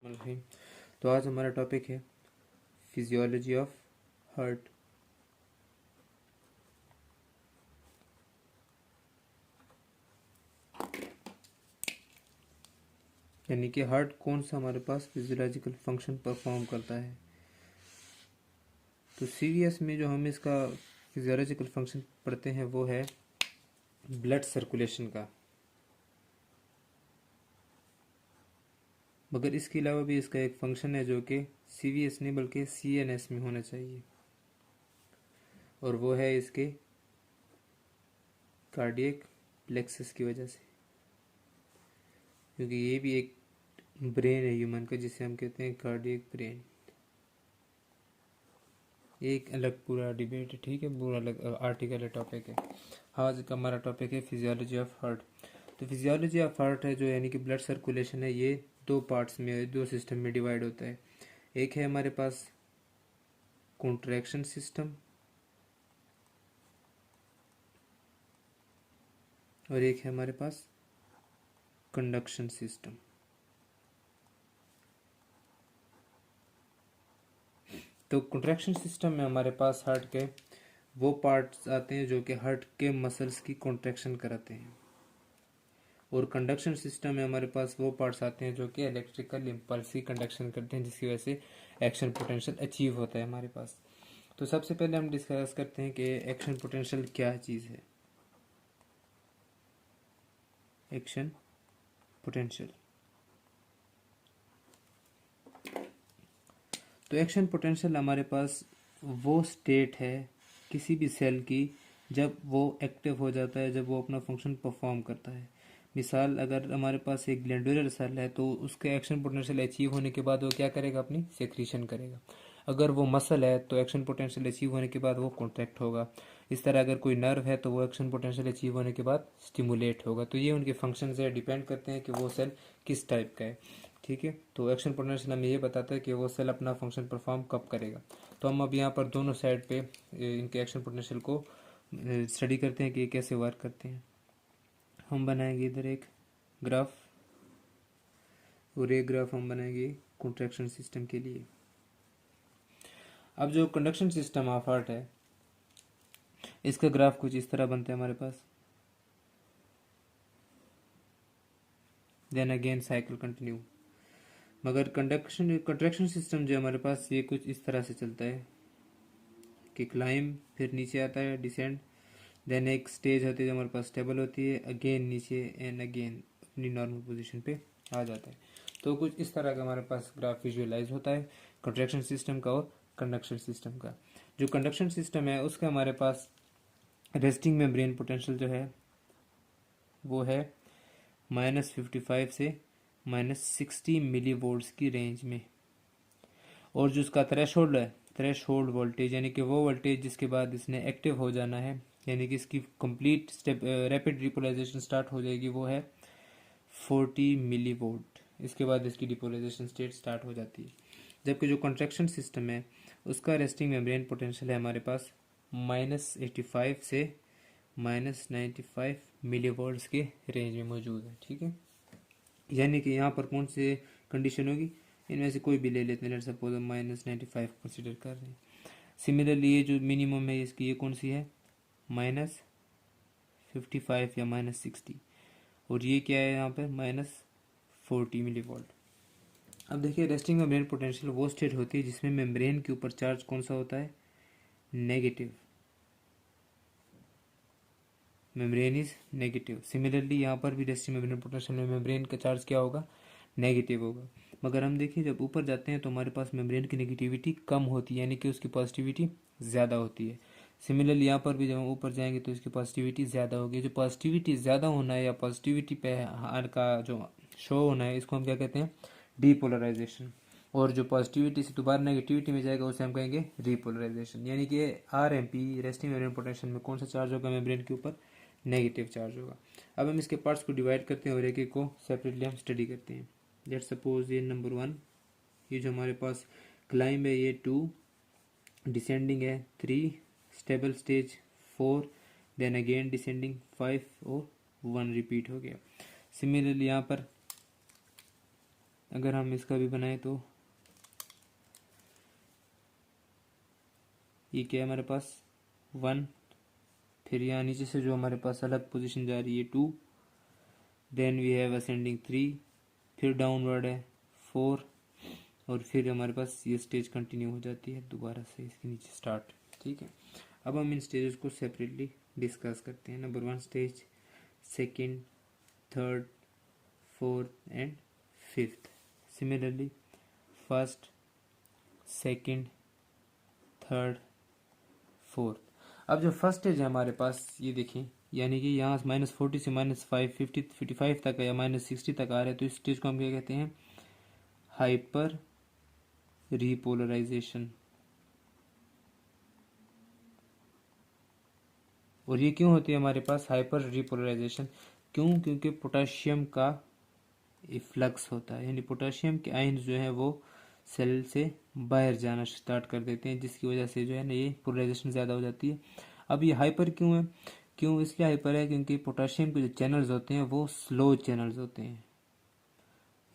रहीम। तो आज हमारा टॉपिक है फिजियोलॉजी ऑफ हार्ट। यानी कि हार्ट कौन सा हमारे पास फिजियोलॉजिकल फंक्शन परफॉर्म करता है। तो सीवीएस में जो हम इसका फिजियोलॉजिकल फंक्शन पढ़ते हैं वो है ब्लड सर्कुलेशन का, मगर इसके अलावा भी इसका एक फंक्शन है जो कि सीवीएस नहीं बल्कि सीएनएस में होना चाहिए, और वो है इसके कार्डियक प्लेक्सस की वजह से, क्योंकि ये भी एक ब्रेन है ह्यूमन का जिसे हम कहते हैं कार्डियक ब्रेन। एक अलग पूरा डिबेट है, ठीक है, पूरा अलग आर्टिकल है, टॉपिक है। आज का हमारा टॉपिक है फिजियोलॉजी ऑफ हार्ट। तो फिजियोलॉजी ऑफ हार्ट है जो यानी कि ब्लड सर्कुलेशन है, ये दो पार्ट्स में, दो सिस्टम में डिवाइड होता है। एक है हमारे पास कॉन्ट्रैक्शन सिस्टम और एक है हमारे पास कंडक्शन सिस्टम। तो कॉन्ट्रैक्शन सिस्टम में हमारे पास हार्ट के वो पार्ट्स आते हैं जो कि हार्ट के मसल्स की कॉन्ट्रैक्शन कराते हैं, और कंडक्शन सिस्टम में हमारे पास वो पार्ट्स आते हैं जो कि इलेक्ट्रिकल इम्पल्स की कंडक्शन करते हैं, जिसकी वजह से एक्शन पोटेंशियल अचीव होता है हमारे पास। तो सबसे पहले हम डिस्कस करते हैं कि एक्शन पोटेंशियल क्या चीज़ है। एक्शन पोटेंशियल, तो एक्शन पोटेंशियल हमारे पास वो स्टेट है किसी भी सेल की जब वो एक्टिव हो जाता है, जब वो अपना फंक्शन परफॉर्म करता है। मिसाल, अगर हमारे पास एक ग्लैंडुलर सेल है तो उसके एक्शन पोटेंशियल अचीव होने के बाद वो क्या करेगा, अपनी सेक्रीशन करेगा। अगर वो मसल है तो एक्शन पोटेंशियल अचीव होने के बाद वो कॉन्ट्रैक्ट होगा। इस तरह अगर कोई नर्व है तो वो एक्शन पोटेंशियल अचीव होने के बाद स्टिमुलेट होगा। तो ये उनके फंक्शन से डिपेंड करते हैं कि वो सेल किस टाइप का है, ठीक है। तो एक्शन पोटेंशियल हमें ये बताता है कि वो सेल अपना फंक्शन परफॉर्म कब करेगा। तो हम अब यहाँ पर दोनों साइड पे इनके एक्शन पोटेंशियल को स्टडी करते हैं कि ये कैसे वर्क करते हैं। हम बनाएंगे इधर एक ग्राफ, और एक ग्राफ हम बनाएंगे कॉन्ट्रैक्शन सिस्टम के लिए। अब जो कंडक्शन सिस्टम ऑफ हार्ट है, इसका ग्राफ कुछ इस तरह बनता है हमारे पास। Then again cycle continue. मगर कंट्रैक्शन सिस्टम जो हमारे पास, ये कुछ इस तरह से चलता है कि क्लाइम, फिर नीचे आता है डिसेंड, देन एक स्टेज होती है जो हमारे पास स्टेबल होती है, अगेन नीचे एंड अगेन अपनी नॉर्मल पोजीशन पे आ जाता है। तो कुछ इस तरह का हमारे पास ग्राफ विजुअलाइज होता है कंट्रैक्शन सिस्टम का और कंडक्शन सिस्टम का। जो कंडक्शन सिस्टम है उसका हमारे पास रेस्टिंग मेम्ब्रेन पोटेंशियल जो है वो है -55 से -60 मिली वोल्ट्स की रेंज में, और जो उसका थ्रेशोल्ड है, थ्रेशोल्ड वोल्टेज यानी कि वो वोल्टेज जिसके बाद इसने एक्टिव हो जाना है, यानी कि इसकी कंप्लीट स्टेप रैपिड डिपोलाइजेशन स्टार्ट हो जाएगी, वो है 40 मिली वोल्ट। इसके बाद इसकी डिपोलाइजेशन स्टेट स्टार्ट हो जाती है। जबकि जो कंट्रैक्शन सिस्टम है उसका रेस्टिंग मेम्ब्रेन पोटेंशियल है हमारे पास -85 से -95 मिली वोल्ट्स के रेंज में मौजूद है, ठीक है। यानी कि यहाँ पर कौन सी कंडीशन होगी, इनमें से कोई भी ले लेते हैं। लेट्स सपोज हम -95 कंसिडर कर रहे हैं। सिमिलरली ये जो मिनिमम है इसकी, ये कौन सी है, -55 या -60, और ये क्या है यहाँ पर -40 मिली वोल्ट। अब देखिए, रेस्टिंग मेम्ब्रेन पोटेंशियल वो स्टेट होती है जिसमें मेम्ब्रेन के ऊपर चार्ज कौन सा होता है, negative. Membrane is negative. Similarly यहाँ पर भी रेस्टिंग मेम्ब्रेन पोटेंशियल में मेम्ब्रेन का चार्ज क्या होगा, नेगेटिव होगा। मगर हम देखिए जब ऊपर जाते हैं तो हमारे पास मेम्ब्रेन की नेगेटिविटी कम होती है, यानी कि उसकी पॉजिटिविटी ज़्यादा होती है। सिमिलरली यहाँ पर भी जब हम ऊपर जाएंगे तो इसकी पॉजिटिविटी ज़्यादा होगी। जो पॉजिटिविटी ज़्यादा होना है या पॉजिटिविटी पे हार का जो शो होना है, इसको हम क्या कहते हैं, डीपोलराइजेशन। और जो पॉजिटिविटी से दोबारा नेगेटिविटी में जाएगा उसे हम कहेंगे रीपोलराइजेशन। यानी कि RMP रेस्टिंग मेम्ब्रेन पोटेंशियल में कौन सा चार्ज होगा मेम्ब्रेन के ऊपर, नेगेटिव चार्ज होगा। अब हम इसके पार्ट्स को डिवाइड करते हैं और एक एक को सेपरेटली हम स्टडी करते हैं। लेट्स सपोज ये नंबर 1, ये जो हमारे पास क्लाइंब है ये 2, डिसेंडिंग है 3, stable stage 4, then again descending 5 और 1 रिपीट हो गया। सिमिलरली यहाँ पर अगर हम इसका भी बनाए तो ये क्या है हमारे पास 1, फिर यहाँ नीचे से जो हमारे पास अलग पोजीशन जा रही है 2, देन वी हैव असेंडिंग 3, फिर डाउनवर्ड है 4, और फिर हमारे पास ये स्टेज कंटिन्यू हो जाती है दोबारा से इसके नीचे स्टार्ट। ठीक है, अब हम इन स्टेजेस को सेपरेटली डिस्कस करते हैं। Number 1 stage, second, third, fourth and fifth. Similarly first, second, third, fourth. अब जो फर्स्ट स्टेज है हमारे पास, ये देखें, यानी कि यहाँ -40 से -5, 55 तक है या -60 तक आ रहे हैं, तो इस स्टेज को हम क्या कहते हैं? Hyper repolarization. और ये क्यों होती है हमारे पास हाइपर रिपोलराइजेशन? क्योंकि पोटाशियम का इफ्लक्स होता है, यानी पोटाशियम के आयन जो है वो सेल से बाहर जाना स्टार्ट कर देते हैं, जिसकी वजह से जो है ना ये पोलराइजेशन ज़्यादा हो जाती है। अब ये हाइपर क्यों है? क्यों इसलिए हाइपर है क्योंकि पोटाशियम के जो चैनल्स होते हैं वो स्लो चैनल्स होते हैं,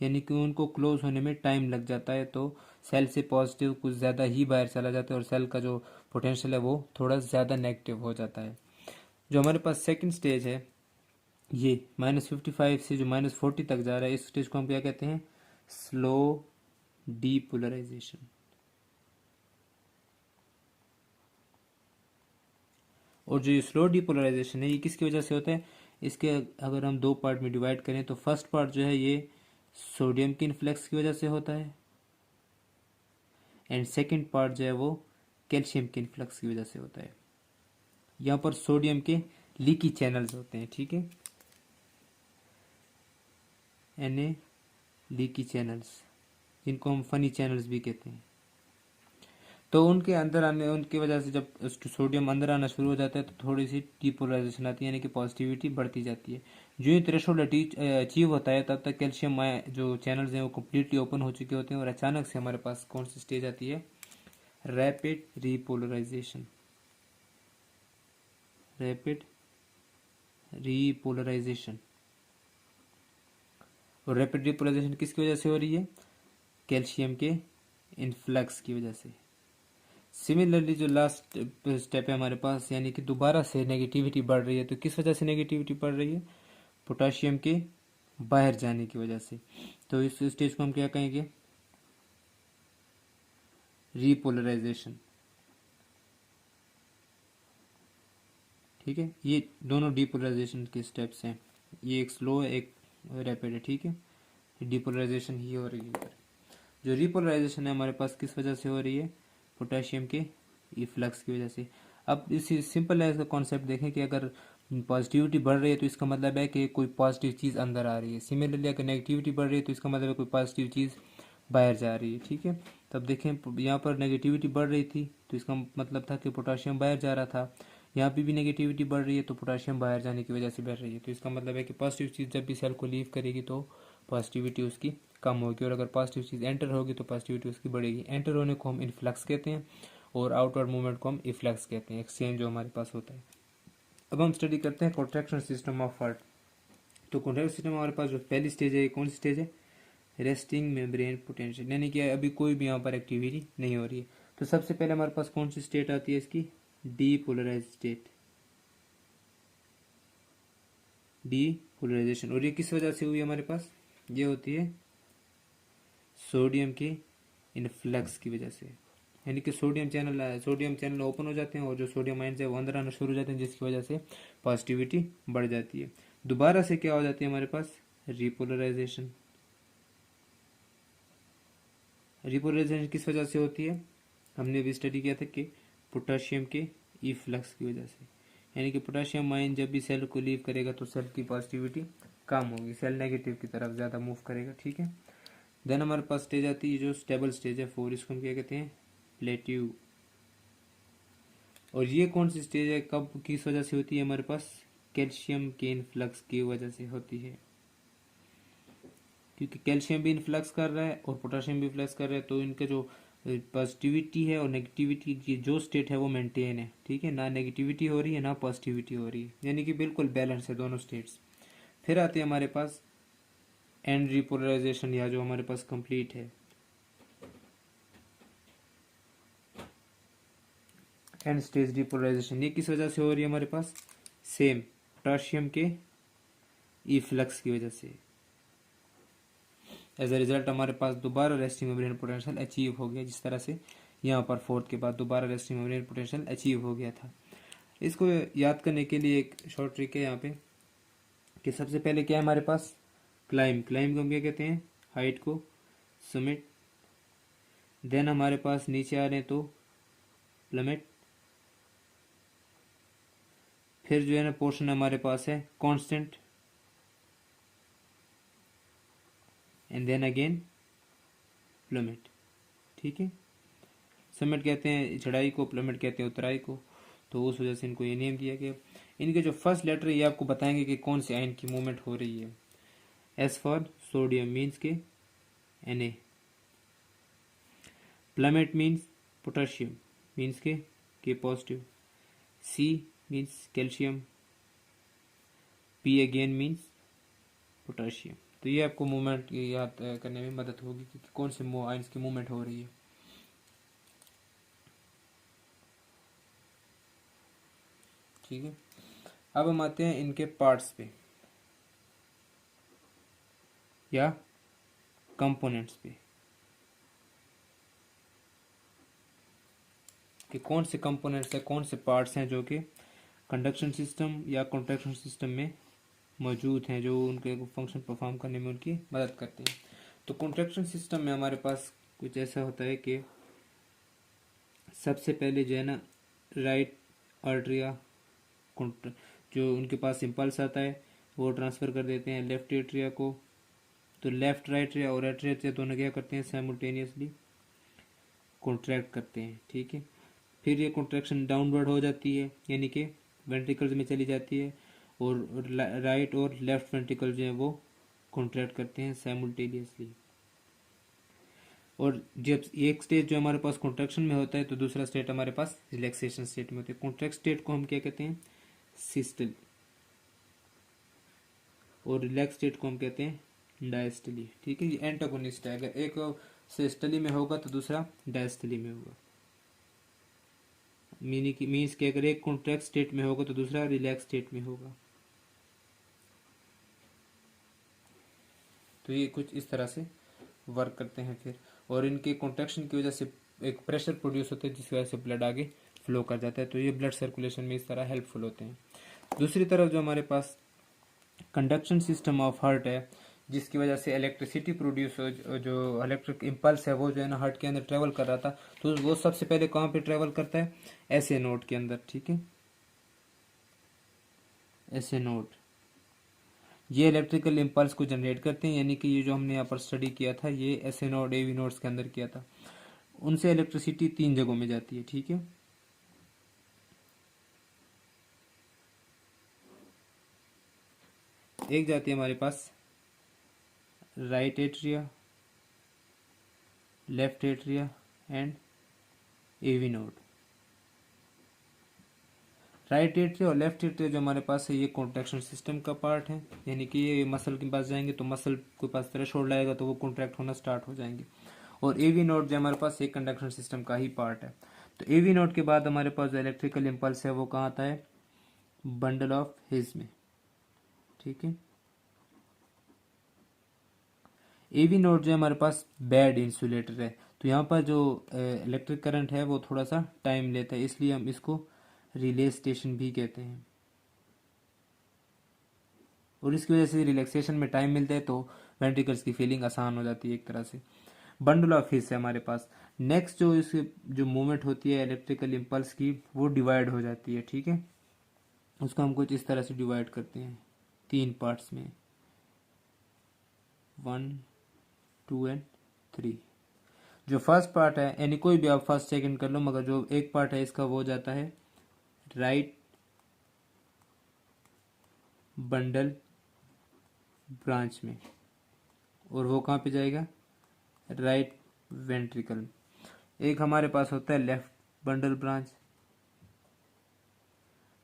यानी कि उनको क्लोज होने में टाइम लग जाता है, तो सेल से पॉजिटिव कुछ ज़्यादा ही बाहर चला जाता है और सेल का जो पोटेंशियल है वो थोड़ा ज़्यादा नेगेटिव हो जाता है। जो हमारे पास सेकंड स्टेज है, ये -55 से जो -40 तक जा रहा है, इस स्टेज को हम क्या कहते हैं? Slow depolarization. और जो ये स्लो डीपोलराइजेशन है ये किसकी वजह से होता है? इसके अगर हम दो पार्ट में डिवाइड करें तो फर्स्ट पार्ट जो है ये सोडियम के इन्फ्लक्स की वजह से होता है, एंड सेकंड पार्ट जो है वो कैल्शियम के इन्फ्लक्स की वजह से होता है। यहाँ पर सोडियम के लीकी चैनल्स होते हैं, ठीक है, Na लीकी चैनल्स, जिनको हम फनी चैनल्स भी कहते हैं। तो उनके अंदर आने, उनकी वजह से जब सोडियम अंदर आना शुरू हो जाता है तो थोड़ी सी डीपोलराइजेशन आती है, यानी कि पॉजिटिविटी बढ़ती जाती है। जो ये थ्रेशोल्ड अचीव होता है तब तक कैल्शियम जो चैनल्स हैं वो कम्प्लीटली ओपन हो चुके होते हैं, और अचानक से हमारे पास कौन सी स्टेज आती है? Rapid repolarization. Rapid repolarization. और रैपिड रिपोलराइजेशन किसकी वजह से हो रही है? कैल्शियम के इन्फ्लक्स की वजह से। सिमिलरली जो लास्ट स्टेप है हमारे पास, यानी कि दोबारा से नेगेटिविटी बढ़ रही है, तो किस वजह से नेगेटिविटी बढ़ रही है? पोटाशियम के बाहर जाने की वजह से। तो इस स्टेज को हम क्या कहेंगे? रिपोलराइजेशन। ठीक है, ये दोनों डिपोलराइजेशन के स्टेप्स हैं, ये एक स्लो है एक रैपिड है, ठीक है। डिपोलराइजेशन ही हो रही है इधर। जो रिपोलराइजेशन है हमारे पास किस वजह से हो रही है? पोटाशियम के इफ्लक्स की वजह से। अब इसी सिंपल है इसका कॉन्सेप्ट देखें कि अगर पॉजिटिविटी बढ़ रही है तो इसका मतलब है कि कोई पॉजिटिव चीज़ अंदर आ रही है। सिमिलरली अगर नेगेटिविटी बढ़ रही है तो इसका मतलब है कोई पॉजिटिव चीज़ बाहर जा रही है, ठीक है। तब देखें यहाँ पर नेगेटिविटी बढ़ रही थी तो इसका मतलब था कि पोटाशियम बाहर जा रहा था। यहाँ पे भी नेगेटिविटी बढ़ रही है तो पोटाशियम बाहर जाने की वजह से बढ़ रही है, तो इसका मतलब है कि पॉजिटिव चीज़ जब भी सेल को लीव करेगी तो पॉजिटिविटी उसकी कम होगी, और अगर पॉजिटिव चीज़ एंटर होगी तो पॉजिटिविटी उसकी बढ़ेगी। एंटर होने को हम इन्फ्लक्स कहते हैं और आउटवर्ड मूवमेंट को हम इफ्लक्स कहते हैं, एक्सचेंज जो हमारे पास होता है। अब हम स्टडी करते हैं कॉन्ट्रैक्शन सिस्टम ऑफ हार्ट। तो कॉन्ट्रैक्शन सिस्टम हमारे पास जो पहली स्टेज है, कौन सी स्टेज है? रेस्टिंग मेम्ब्रेन पोटेंशियल, यानी कि अभी कोई भी यहाँ पर एक्टिविटी नहीं हो रही है। तो सबसे पहले हमारे पास कौन सी स्टेट आती है इसकी? Depolarize state, depolarization. और ये किस वजह से हुई हमारे पास? ये होती है सोडियम के इन्फ्लक्स की वजह से, यानी कि सोडियम चैनल ओपन हो जाते हैं और जो सोडियम आयन है वो अंदर आना शुरू हो जाते हैं, जिसकी वजह से पॉजिटिविटी बढ़ जाती है। दोबारा से क्या हो जाती है हमारे पास? रिपोलराइजेशन। रिपोलराइजेशन किस वजह से होती है? हमने भी स्टडी किया था कि पोटाशियम के इफ्लक्स की वजह से, यानी कि पोटाशियम आयन जब भी सेल को लीव करेगा तो सेल की पॉजिटिविटी कम होगी, सेल नेगेटिव की तरफ ज़्यादा मूव करेगा, ठीक है। देन हमारे पास स्टेज आती है जो स्टेबल स्टेज है 4, इसको हम क्या कहते हैं? प्लेट्यू। और ये कौन सी स्टेज है, कब किस वजह से होती है हमारे पास? कैल्शियम के इन्फ्लक्स की वजह से होती है, क्योंकि कैल्शियम भी इन्फ्लक्स कर रहा है और पोटाशियम भी इन्फ्लक्स कर रहा है, तो इनके जो पॉजिटिविटी है और नेगेटिविटी की जो स्टेट है वो मेंटेन है, ठीक है, ना नेगेटिविटी हो रही है ना पॉजिटिविटी हो रही है, यानी कि बिल्कुल बैलेंस है दोनों स्टेट्स। फिर आते हैं हमारे पास एंड रिपोलराइजेशन या जो हमारे पास कंप्लीट है, एंड स्टेज रिपोलराइजेशन, ये किस वजह से हो रही है हमारे पास? सेम पोटाशियम के इफ्लक्स की वजह से। एज अ रिजल्ट हमारे पास दोबारा रेस्टिंग मेम्ब्रेन पोटेंशियल अचीव हो गया, जिस तरह से यहाँ पर फोर्थ के बाद दोबारा रेस्टिंग मेम्ब्रेन पोटेंशियल अचीव हो गया था। इसको याद करने के लिए एक शॉर्ट ट्रिक है यहाँ पे कि सबसे पहले क्या है हमारे पास? क्लाइम को हम क्या कहते हैं? हाइट को, समिट। देन हमारे पास नीचे आ रहे हैं तो प्लमेट। फिर जो है ना पोर्शन हमारे पास है constant, and then again plummet. ठीक है, समिट कहते हैं चढ़ाई को, प्लमेट कहते हैं उतराई को, तो उस वजह से इनको ये नेम दिया गया। इनके जो फर्स्ट लेटर ये आपको बताएंगे कि कौन से आयन की मूवमेंट हो रही है। एस फॉर सोडियम मीन्स के Na, plummet means potassium means K positive, C means calcium, P again means potassium. तो ये आपको मूवमेंट याद करने में मदद होगी कि कौन से आयन्स की मूवमेंट हो रही है। ठीक है, अब हम आते हैं इनके पार्ट्स पे या कंपोनेंट्स पे कि कौन से कंपोनेंट्स हैं, कौन से पार्ट्स हैं जो कि कंडक्शन सिस्टम या कॉन्ट्रैक्शन सिस्टम में मौजूद हैं, जो उनके फंक्शन परफॉर्म करने में उनकी मदद करते हैं। तो कॉन्ट्रैक्शन सिस्टम में हमारे पास कुछ ऐसा होता है कि सबसे पहले जो है ना राइट आर्टरिया जो उनके पास इम्पल्स आता है वो ट्रांसफ़र कर देते हैं लेफ्ट एट्रिया को। तो लेफ्ट राइट एट्रिया और एट्रिया दोनों क्या करते हैं? साइमल्टेनियसली कॉन्ट्रैक्ट करते हैं। ठीक है, फिर ये कॉन्ट्रैक्शन डाउनवर्ड हो जाती है, यानी कि वेंट्रिकल्स में चली जाती है, और राइट और लेफ्ट वेंट्रिकल जो है वो कॉन्ट्रैक्ट करते हैं साइमल्टेनियसली। और जब एक स्टेज जो हमारे पास कॉन्ट्रैक्शन में होता है तो दूसरा स्टेट हमारे पास रिलैक्सेशन स्टेट में होता है। कॉन्ट्रैक्ट स्टेट को हम क्या कहते हैं? सिस्टली, और रिलैक्स स्टेट को हम कहते हैं डायस्टली। ठीक है, ये एंटागोनिस्ट है, अगर एक सिस्टली में होगा तो दूसरा डायस्टली में होगा। मीन्स कि अगर एक कॉन्ट्रैक्ट स्टेट में होगा तो दूसरा रिलैक्स स्टेट में होगा। तो ये कुछ इस तरह से वर्क करते हैं फिर, और इनके कॉन्ट्रैक्शन की वजह से एक प्रेशर प्रोड्यूस होता है जिसकी वजह से ब्लड आगे फ्लो कर जाता है। तो ये ब्लड सर्कुलेशन में इस तरह हेल्पफुल होते हैं। दूसरी तरफ जो हमारे पास कंडक्शन सिस्टम ऑफ हार्ट है, जिसकी वजह से इलेक्ट्रिसिटी प्रोड्यूस हो, जो इलेक्ट्रिक इम्पल्स है वो जो है ना हार्ट के अंदर ट्रेवल कर रहा था, तो वो सबसे पहले कहाँ पे ट्रेवल करता है? ऐसे नोड के अंदर। ठीक है, ऐसे नोड ये इलेक्ट्रिकल इम्पल्स को जनरेट करते हैं, यानी कि ये जो हमने यहाँ पर स्टडी किया था ये ऐसे नोड एवी नोड्स के अंदर किया था। उनसे इलेक्ट्रिसिटी 3 जगहों में जाती है। ठीक है, एक जाती है हमारे पास right atria, left atria and AV node. Right atria और लेफ्ट एट्रिया जो हमारे पास है ये कॉन्ट्रैक्शन सिस्टम का पार्ट है, यानी कि ये मसल के पास जाएंगे तो मसल के पास थ्रेशोल्ड आएगा तो वो कॉन्ट्रैक्ट होना स्टार्ट हो जाएंगे। और एवी नोड जो हमारे पास एक कंडक्शन सिस्टम का ही पार्ट है। तो एवी नोड के बाद हमारे पास जो इलेक्ट्रिकल इम्पल्स है वो कहाँ आता है? बंडल ऑफ हिज में। ठीक है, एवी नोड जो है हमारे पास बैड इंसुलेटर है, तो यहाँ पर जो इलेक्ट्रिक करंट है वो थोड़ा सा टाइम लेता है, इसलिए हम इसको रिले स्टेशन भी कहते हैं। और इसकी वजह से रिलैक्सेशन में टाइम मिलता है तो वेंट्रिकल्स की फीलिंग आसान हो जाती है एक तरह से। बंडल ऑफ हिस है हमारे पास। नेक्स्ट जो इसकी जो मूवमेंट होती है इलेक्ट्रिकल इम्पल्स की वो डिवाइड हो जाती है। ठीक है, उसको हम कुछ इस तरह से डिवाइड करते हैं 3 पार्ट्स में, 1 2 एंड 3। जो फर्स्ट पार्ट है, यानी कोई भी आप फर्स्ट सेकंड कर लो, मगर जो एक पार्ट है इसका वो जाता है राइट बंडल ब्रांच में, और वो कहाँ पे जाएगा? Right ventricle. एक हमारे पास होता है लेफ्ट बंडल ब्रांच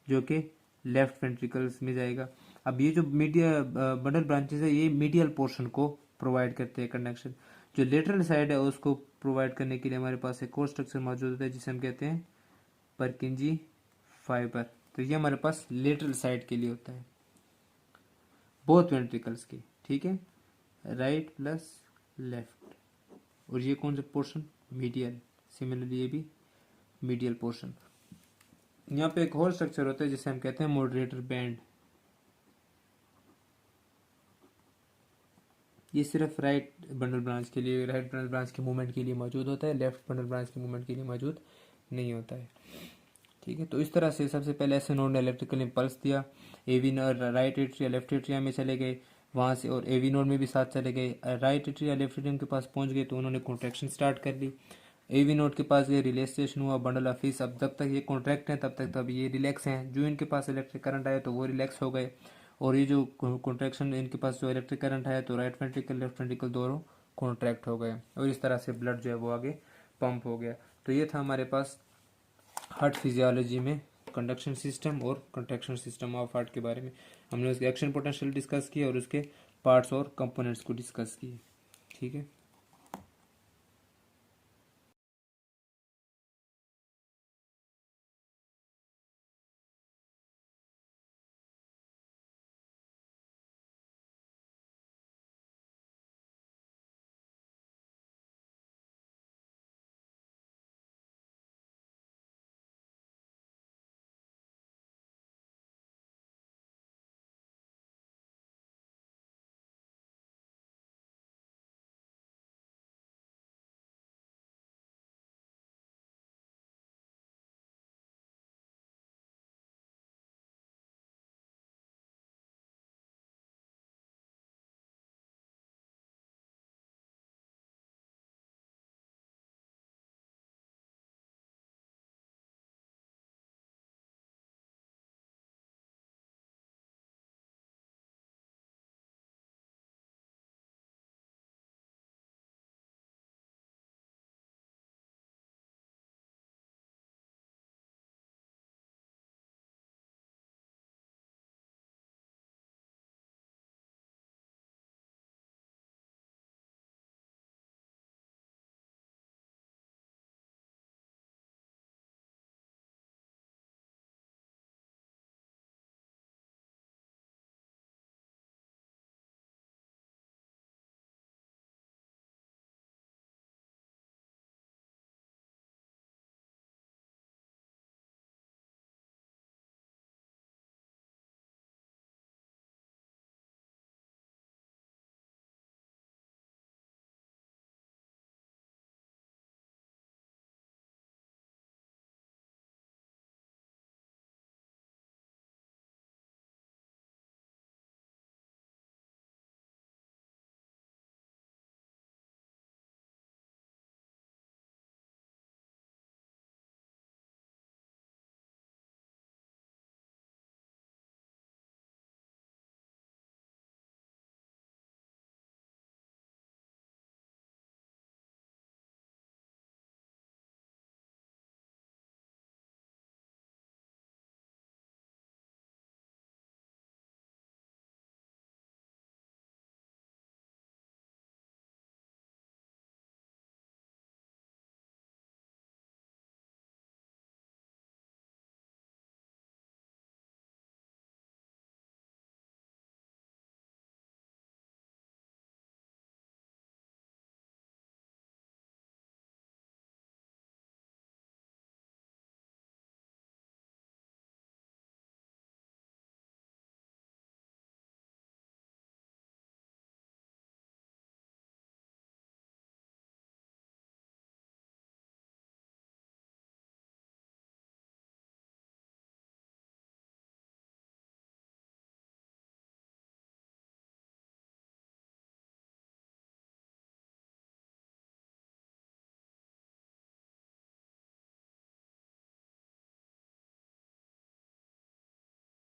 जो कि लेफ्ट वेंट्रिकल्स में जाएगा, अब ये जो बंडल ब्रांचेस है ये मीडियल पोर्शन को प्रोवाइड करते हैं कंडक्शन। जो लेटरल साइड है उसको प्रोवाइड करने के लिए हमारे पास एक और स्ट्रक्चर मौजूद होता है जिसे हम कहते हैं परकिंजी फाइबर। तो ये हमारे पास लेटरल साइड के लिए होता है बोथ वेंट्रिकल्स के, ठीक है, राइट प्लस लेफ्ट। और ये कौन सा पोर्शन, मीडियल। सिमिलरली ये भी मीडियल पोर्शन। यहाँ पे एक और स्ट्रक्चर होता है जिसे हम कहते हैं मॉडरेटर बैंड। ये सिर्फ राइट बंडल ब्रांच के लिए, राइट बंडल ब्रांच के मूवमेंट के लिए मौजूद होता है, लेफ्ट बंडल ब्रांच के मूवमेंट के लिए मौजूद नहीं होता है, ठीक है। तो इस तरह से सबसे पहले ऐसे नोड ने इलेक्ट्रिकल इम्पल्स दिया, एवी राइट एट्रिया लेफ्ट एट्रिया में चले गए वहाँ से, और एवी नोड में भी साथ चले गए, राइट एट्रिया लेफ्ट एट्रियम के पास पहुँच गए तो उन्होंने कॉन्ट्रैक्शन स्टार्ट कर ली। एवी नोड के पास ये रिलैक्सेशन हुआ बंडल ऑफ फिश। अब जब तक ये कॉन्ट्रैक्ट हैं तब तक ये रिलैक्स हैं। जो इनके पास इलेक्ट्रिक करंट आया तो वो रिलैक्स हो गए, और ये जो कॉन्ट्रैक्शन इनके पास जो इलेक्ट्रिक करंट आया तो राइट वेंट्रिकल लेफ्ट वेंट्रिकल दोनों कॉन्ट्रैक्ट हो गए, और इस तरह से ब्लड जो है वो आगे पंप हो गया। तो ये था हमारे पास हार्ट फिजियोलॉजी में कंडक्शन सिस्टम और कंट्रैक्शन सिस्टम ऑफ हार्ट के बारे में। हमने उसके एक्शन पोटेंशियल डिस्कस किया और उसके पार्ट्स और कंपोनेंट्स को डिस्कस किए, ठीक है।